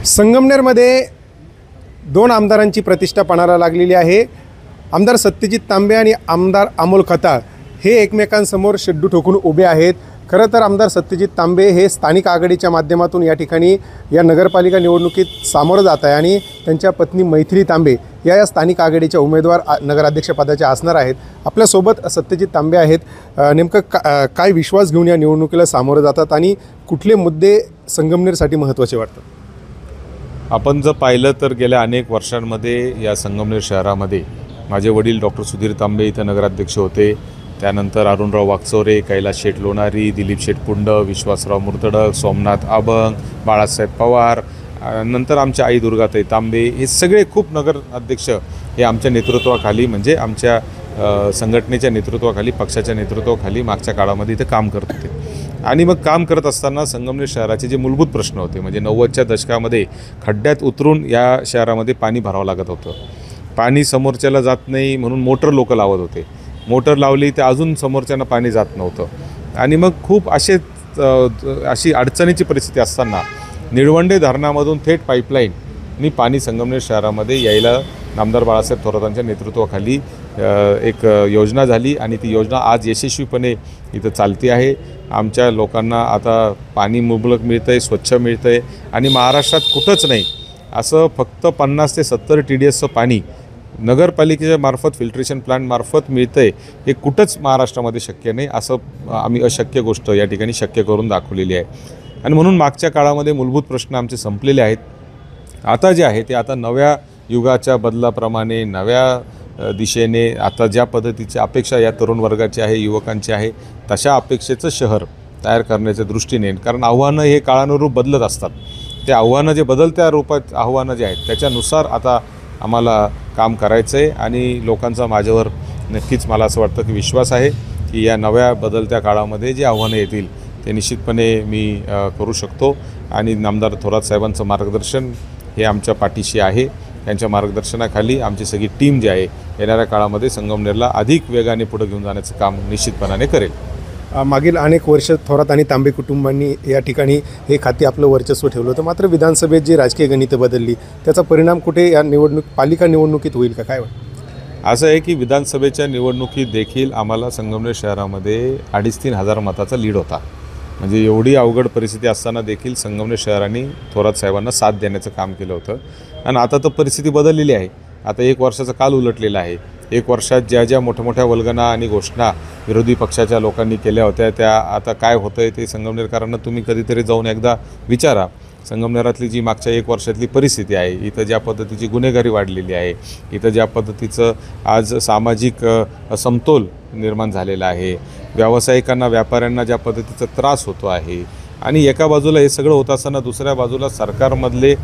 संगमनेरमध्ये दोन आमदारांची प्रतिष्ठा पणाला लागलेली आहे. आमदार सत्यजित तांबे आणि आमदार अमोल खताळ हे एकमेकांसमोर शेड्डू ठोकून उभे आहेत. खरं तर आमदार सत्यजित तांबे हे स्थानिक आघाडीच्या माध्यमातून या ठिकाणी या नगरपालिका निवडणुकीत सामोरं जात आहे आणि त्यांच्या पत्नी मैथिली तांबे या स्थानिक आघाडीच्या उमेदवार नगराध्यक्षपदाच्या असणार आहेत. आपल्यासोबत सत्यजित तांबे आहेत. नेमकं काय विश्वास घेऊन या निवडणुकीला सामोरं जातात आणि कुठले मुद्दे संगमनेरसाठी महत्त्वाचे वाटतात? आपण जर पाहिलं तर गेल्या अनेक वर्षांमध्ये या संगमनेर शहरामध्ये माझे वडील डॉक्टर सुधीर तांबे इथं नगराध्यक्ष होते. त्यानंतर अरुणराव वागचौरे, कैलास शेठ लोणारी, दिलीप शेठ पुंड, विश्वासराव मुर्तडक, सोमनाथ अभंग, बाळासाहेब पवार, नंतर आमच्या आई दुर्गाताई तांबे, हे सगळे खूप नगराध्यक्ष हे आमच्या नेतृत्वाखाली म्हणजे आमच्या संघटनेच्या नेतृत्वाखाली, पक्षाच्या नेतृत्वाखाली मागच्या काळामध्ये इथं काम करत होते. आणि मग काम करत असताना संगमनेर शहराचे जे मूलभूत प्रश्न होते म्हणजे 90च्या दशकामध्ये खड्ड्यात उतरून या शहरामध्ये पाणी भरावं लागत होतं. पाणी समोरच्याला जात नाही म्हणून मोटर लोक लावत होते. मोटर लावली तर अजून समोरच्यांना पाणी जात नव्हतं. आणि मग खूप अशी अडचणीची परिस्थिती असताना निळवंडे धरणामधून थेट पाईपलाईननी पाणी संगमनेर शहरामध्ये यायला आमदार बाळासाहेब थोरातांच्या नेतृत्वाखाली एक योजना झाली आणि ती योजना आज यशस्वीपणे इथं चालती आहे. आमच्या लोकांना आता पाणी मुबलक मिळतं आहे, स्वच्छ मिळतं आहे आणि महाराष्ट्रात कुठंच नाही असं फक्त 50 ते 70 TDSचं पाणी नगरपालिकेच्या मार्फत फिल्ट्रेशन प्लांटमार्फत मिळतं आहे. हे कुठंच महाराष्ट्रामध्ये शक्य नाही. असं आम्ही अशक्य गोष्ट या ठिकाणी शक्य करून दाखवलेली आहे. आणि म्हणून मागच्या काळामध्ये मूलभूत प्रश्न आमचे संपलेले आहेत. आता जे आहे ते आता नव्या युगाच्या बदलाप्रमाणे नव्या दिशेने आता ज्या पद्धतीची अपेक्षा या तरुण वर्गाची आहे, युवकांची आहे, तशा अपेक्षेचं शहर तयार करण्याच्या दृष्टीने, कारण आव्हानं हे काळानुरूप बदलत असतात. ते आव्हानं जे बदलत्या रूपात आव्हानं जे आहेत त्याच्यानुसार आता आम्हाला काम करायचं आहे. आणि लोकांचा माझ्यावर नक्कीच मला असं वाटतं की विश्वास आहे की या नव्या बदलत्या काळामध्ये जे आव्हानं येतील ते निश्चितपणे मी करू शकतो. आणि नामदार थोरात साहेबांचं मार्गदर्शन हे आमच्या पाठीशी आहे. त्यांच्या मार्गदर्शनाखाली आमची सगळी टीम जी आहे येणाऱ्या काळामध्ये संगमनेरला अधिक वेगाने पुढे घेऊन जाण्याचं काम निश्चितपणाने करेल. मागील अनेक वर्ष थोरात आणि तांबे कुटुंबांनी या ठिकाणी हे खाती आपलं वर्चस्व ठेवलं होतं. मात्र विधानसभेत जी राजकीय गणितं बदलली त्याचा परिणाम कुठे या पालिका निवडणुकीत होईल का? काय वाटतं? असं आहे की विधानसभेच्या निवडणुकीत देखील आम्हाला संगमनेर शहरामध्ये 2,500-3,000 हजार मताचा लीड होता. म्हणजे एवढी अवघड परिस्थिती असताना देखील संगमनेर शहराने थोरात साहेबांना साथ देण्याचं काम केलं होतं. आणि आता तर परिस्थिती बदललेली आहे. आता 1 वर्षाचा काल उलटलेला आहे. 1 वर्षात ज्या मोठ्या वल्गना आणि घोषणा विरोधी पक्षाच्या लोकांनी केल्या होत्या त्या आता काय होतं आहे ते संगमनेरकरांना तुम्ही कधीतरी जाऊन एकदा विचारा. संगमनेरातली जी मागच्या 1 वर्षातली परिस्थिती आहे, इथं ज्या पद्धतीची गुन्हेगारी वाढलेली आहे, इथं ज्या पद्धतीचं आज सामाजिक असमतोल निर्माण झालेला आहे, व्यावसायिकांना व्यापाऱ्यांना ज्या पद्धतीचा त्रास होतो आहे, आणि एका बाजूला हे सगळं होत असताना दुसऱ्या बाजूला सरकारमधले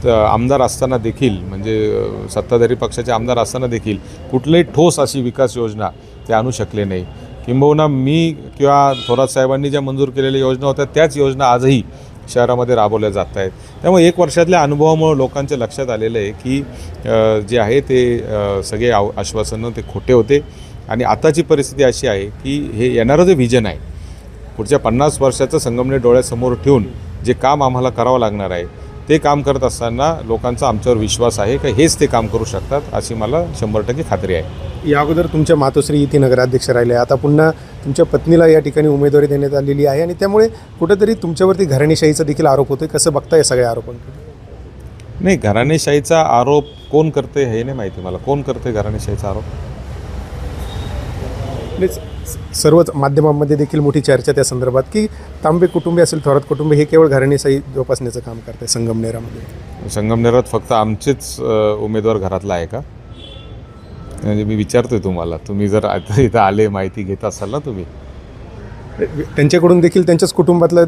आमदार असताना देखील म्हणजे सत्ताधारी पक्षाचे आमदार असताना देखील कुठलीही ठोस अशी विकास योजना ते आणू शकले नाही. किंबहुना मी किंवा थोरात साहेबांनी ज्या मंजूर केलेल्या योजना होत्या त्याच योजना आजही शहरामध्ये राबवल्या जात आहेत. त्यामुळे 1 वर्षातल्या अनुभवामुळे लोकांच्या लक्षात आलेलं आहे की जे आहे ते सगळे आश्वासनं ते खोटे होते. आणि आताची परिस्थिती अशी आहे की हे येणारं जे व्हिजन आहे पुढच्या 50 वर्षाचं संगमनेर डोळ्यासमोर ठेवून जे काम आम्हाला करावं लागणार आहे ते काम करत असताना लोकांचा आमच्यावर विश्वास आहे की हेच ते काम करू शकतात अशी मला 100% खात्री आहे. या अगोदर तुमच्या मातोश्री इथे नगराध्यक्ष राहिले, आता पुन्हा तुमच्या पत्नीला या ठिकाणी उमेदवारी देण्यात आलेली आहे आणि त्यामुळे कुठेतरी तुमच्यावरती घराणेशाहीचा देखील आरोप होतो. कसं बघताय सगळ्या आरोपांकडे? नाही, घराणेशाहीचा आरोप कोण करते हे नाही माहिती मला. कोण करते घराणेशाहीचा आरोप? सर्वच माध्यमांमध्ये देखील मोठी चर्चा त्या संदर्भात की तांबे कुटुंबे असेल, थोरात कुटुंबे हे केवळ घराणेशाही जोपासण्याचं काम करते संगमनेरामध्ये. संगमनेरात फक्त आमचेच उमेदवार घरातला आहे का? म्हणजे मी विचारतोय तुम्हाला, तुम्ही जर आता इथं आले माहिती घेत असाल ना तुम्ही, त्यांच्याकडून देखील त्यांच्याच कुटुंबातलं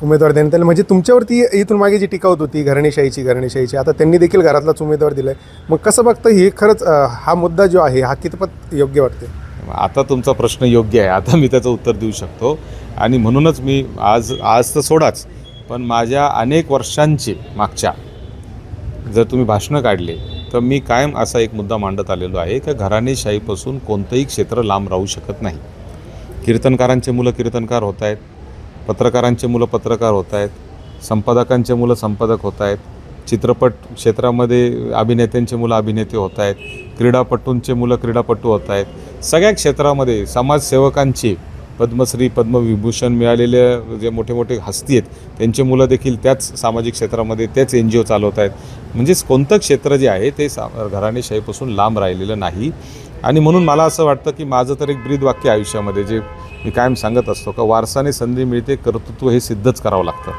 उमेदवार देण्यात आले. म्हणजे तुमच्यावरती इथून मागे जी टीका होत होती घराणेशाहीची आता त्यांनी देखील घरातलाच उमेदवार दिला आहे. मग कसं बघतं हे खरंच हा मुद्दा जो आहे हा कितपत योग्य वाटते? आता तुमचा प्रश्न योग्य आहे. आता मी त्याचं उत्तर देऊ शकतो. आणि म्हणूनच मी आज तर सोडाच, पण माझ्या अनेक वर्षांचे मागच्या जर तुम्ही भाषणं काढले तर मी कायम असा एक मुद्दा मांडत आलेलो आहे की घराणेशाहीपासून कोणतंही क्षेत्र लांब राहू शकत नाही. कीर्तनकारांचे मुलं कीर्तनकार होत आहेत, पत्रकारांचे मुलं पत्रकार होत आहेत, संपादकांचे मुलं संपादक होत आहेत, चित्रपट क्षेत्रामध्ये अभिनेत्यांचे मुलं अभिनेते होत आहेत, क्रीडापटूंचे मुलं क्रीडापटू होत आहेत. सगळ्या क्षेत्रामध्ये समाजसेवकांची पद्मश्री पद्मविभूषण मिळालेले जे मोठे मोठे हस्ती आहेत त्यांचे मुलं देखील त्याच सामाजिक क्षेत्रामध्ये त्याच NGO चालवत आहेत. म्हणजेच कोणतं क्षेत्र जे आहे ते घराणेशाहीपासून लांब राहिलेलं नाही. आणि म्हणून मला असं वाटतं की माझं तर एक ब्रीदवाक्य आयुष्यामध्ये जे मी कायम सांगत असतो का वारसाने संधी मिळते, कर्तृत्व हे सिद्धच करावं लागतं.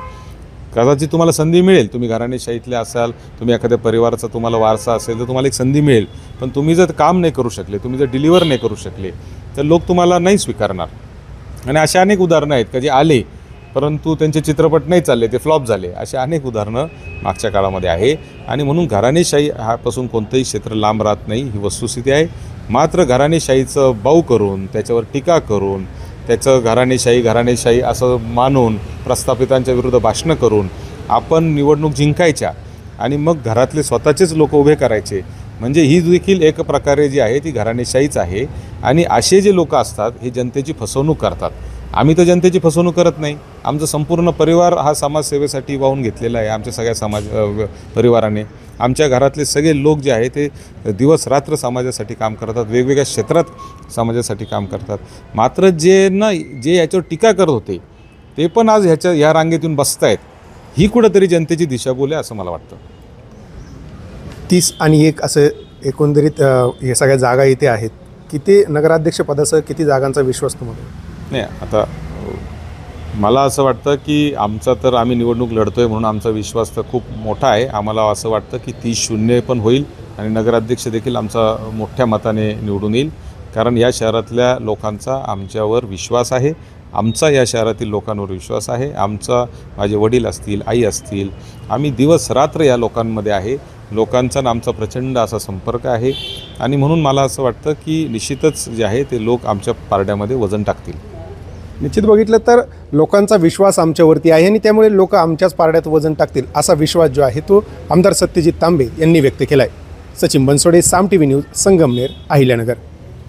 कदाचित तुम्हाला संधी मिळेल, तुम्ही घराणेशाहीतले असाल, तुम्ही एखाद्या परिवाराचा तुम्हाला वारसा असेल तर तुम्हाला एक संधी मिळेल, पण तुम्ही जर काम नाही करू शकले, तुम्ही जर डिलिव्हर नाही करू शकले तर लोक तुम्हाला नाही स्वीकारणार. आणि अशा अनेक उदाहरणं आहेत का जे आले परंतु त्यांचे चित्रपट नाही चालले, ते फ्लॉप झाले. अशी अनेक उदाहरणं मागच्या काळामध्ये आहे. आणि म्हणून घराणेशाही ह्यापासून कोणतंही क्षेत्र लांब राहत नाही, ही वस्तुस्थिती आहे. मात्र घराणेशाहीचं बाऊ करून, त्याच्यावर टीका करून, त्याचं घराणेशाही असं मानून, प्रस्थापितांच्या विरुद्ध भाषणं करून आपण निवडणूक जिंकायच्या आणि मग घरातले स्वतःचेच लोक उभे करायचे, म्हणजे ही देखील एक प्रकारे जी आहे ती घराणेशाहीच आहे. आणि असे जे लोक असतात हे जनतेची फसवणूक करतात. आम्ही तर जनतेची फसवणूक करत नाही. आमचा संपूर्ण परिवार हा समाजसेवेसाठी वाहून घेतलेला आहे. आमच्या सगळ्या परिवाराने, आमच्या घरातले सगळे लोक जे आहे ते दिवस रात्र समाजासाठी काम करतात, वेगवेगळ्या क्षेत्रात समाजासाठी काम करतात. मात्र जे याच्यावर टीका करत होते ते पण आज ह्या रांगेतून बसत आहेत. ही कुठंतरी जनतेची दिशाभूल आहे असं मला वाटतं. 30 आणि 1 असं एकंदरीत हे सगळ्या जागा इथे आहेत. किती नगराध्यक्षपदासह किती जागांचा विश्वास तुम्हाला? नाही, आता मला असं वाटतं की आम्ही निवडणूक लढतो आहे म्हणून आमचा विश्वास तर खूप मोठा आहे. आम्हाला असं वाटतं की 30-0 पण होईल आणि नगराध्यक्ष देखील आमचा मोठ्या मताने निवडून येईल. कारण या शहरातल्या लोकांचा आमच्यावर विश्वास आहे, आमचा या शहरातील लोकांवर विश्वास आहे. माझे वडील असतील, आई असतील, आम्ही दिवस रात्र या लोकांमध्ये आहे. लोकांचा आणि आमचा प्रचंड असा संपर्क आहे. आणि म्हणून मला असं वाटतं की निश्चितच जे आहे ते लोक आमच्या पारड्यामध्ये वजन टाकतील. निश्चित बघितलं तर लोकांचा विश्वास आमच्यावरती आहे आणि त्यामुळे लोक आमच्याच पारड्यात वजन टाकतील असा विश्वास जो आहे तो आमदार सत्यजित तांबे यांनी व्यक्त केला आहे. सचिन बनसोडे, साम TV न्यूज, संगमनेर, अहिल्यानगर.